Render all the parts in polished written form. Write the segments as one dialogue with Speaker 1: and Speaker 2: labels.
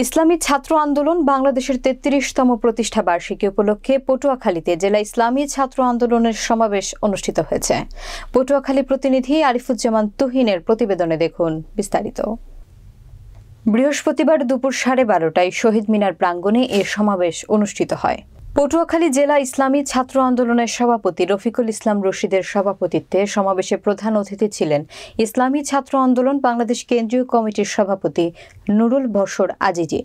Speaker 1: ইসলামী ছাত্র আন্দোলন বাংলাদেশের ৩৩তম প্রতিষ্ঠা বার্ষিকী উপলক্ষে পটুয়াখালীতে জেলা ইসলামী ছাত্র আন্দোলনের সমাবেশ অনুষ্ঠিত হয়েছে। পটুয়াখালী প্রতিনিধি আরিফুজ্জামান তুহিনের প্রতিবেদনে দেখুন বিস্তারিত। বৃহস্পতিবার দুপুর 12:30টায় শহীদ মিনার প্রাঙ্গণে এ সমাবেশ অনুষ্ঠিত হয়। পটুয়াখালী জেলা ইসলামী ছাত্র আন্দোলনের সভাপতি রফিকুল ইসলাম রশিদের সভাপতিত্বে সমাবেশে প্রধান অতিথি ছিলেন ইসলামী ছাত্র আন্দোলন বাংলাদেশ কেন্দ্রীয় কমিটির সভাপতি নুরুল বশর আজিজি।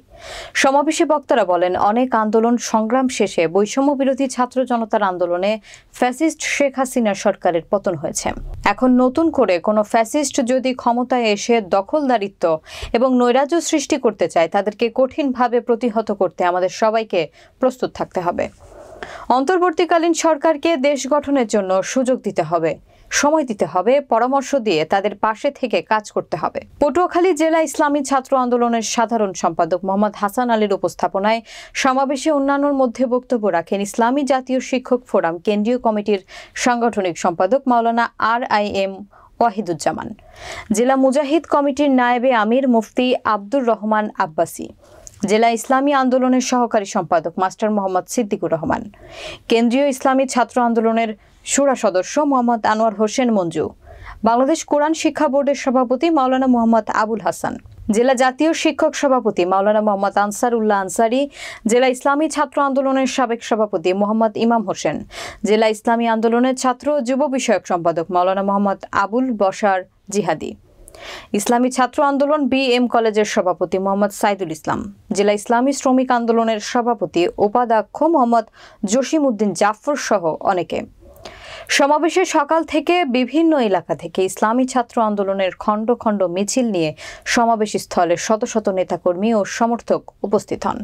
Speaker 1: সমাবেশে বক্তারা বলেন, অনেক আন্দোলন সংগ্রাম শেষে বৈষম্য বিরোধী ছাত্র জনতার আন্দোলনে ফ্যাসিস্ট শেখ হাসিনা সরকারের পতন হয়েছে। এখন নতুন করে কোনো ফ্যাসিস্ট যদি ক্ষমতায় এসে দখলদারিত্ব এবং নৈরাজ্য সৃষ্টি করতে চায়, তাদেরকে কঠিনভাবে প্রতিহত করতে আমাদের সবাইকে প্রস্তুত থাকতে হবে। অন্তর্বর্তীকালীন সরকারকে দেশ গঠনের জন্য সুযোগ দিতে হবে, সময় দিতে হবে, পরামর্শ দিয়ে তাদের পাশে থেকে কাজ করতে হবে। পটুয়াখালী জেলা ইসলামী ছাত্র আন্দোলনের সাধারণ সম্পাদক মোহাম্মদ হাসান আলীর উপস্থাপনায় সমাবেশে অন্যান্যর মধ্যে বক্তব্য রাখেন ইসলামী জাতীয় শিক্ষক ফোরাম কেন্দ্রীয় কমিটির সাংগঠনিক সম্পাদক মাওলানা RIM ওয়াহিদুজ্জামান, জেলা মুজাহিদ কমিটির নায়েবে আমির মুফতি আব্দুর রহমান আব্বাসী, জেলা ইসলামী আন্দোলনের সহকারী সম্পাদক মাস্টার মোহাম্মদ সিদ্দিকুর রহমান, কেন্দ্রীয় ইসলামী ছাত্র আন্দোলনের শুরা সদস্য মোহাম্মদ আনোয়ার হোসেন মঞ্জু, বাংলাদেশ কোরআন শিক্ষা বোর্ডের সভাপতি মাওলানা মোহাম্মদ আবুল হাসান, জেলা জাতীয় শিক্ষক সভাপতি মাওলানা মোহাম্মদ আনসার উল্লাহ আনসারি, জেলা ইসলামী ছাত্র আন্দোলনের সাবেক সভাপতি মোহাম্মদ ইমাম হোসেন, জেলা ইসলামী আন্দোলনের ছাত্র যুব বিষয়ক সম্পাদক মাওলানা মোহাম্মদ আবুল বশার জিহাদি, ইসলামী ছাত্র আন্দোলন BM কলেজের সভাপতি মোহাম্মদ সাইদুল ইসলাম, জেলা ইসলামী শ্রমিক আন্দোলনের সভাপতি উপাধ্যক্ষ মোহাম্মদ জসিম উদ্দিন জাফর সহ অনেকে। সমাবেশে সকাল থেকে বিভিন্ন এলাকা থেকে ইসলামী ছাত্র আন্দোলনের খণ্ড খণ্ড মিছিল নিয়ে সমাবেশ স্থলে শত শত নেতাকর্মী ও সমর্থক উপস্থিত হন।